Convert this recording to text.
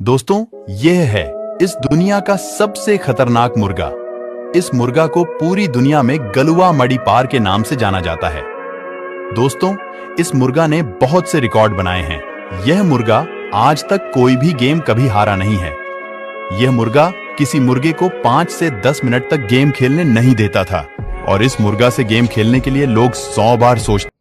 दोस्तों, यह है इस दुनिया का सबसे खतरनाक मुर्गा। इस मुर्गा को पूरी दुनिया में गलुआ मणिपार के नाम से जाना जाता है। दोस्तों, इस मुर्गा ने बहुत से रिकॉर्ड बनाए हैं। यह मुर्गा आज तक कोई भी गेम कभी हारा नहीं है। यह मुर्गा किसी मुर्गे को 5 से 10 मिनट तक गेम खेलने नहीं देता था और इस मुर्गा से गेम खेलने के लिए लोग 100 बार सोचते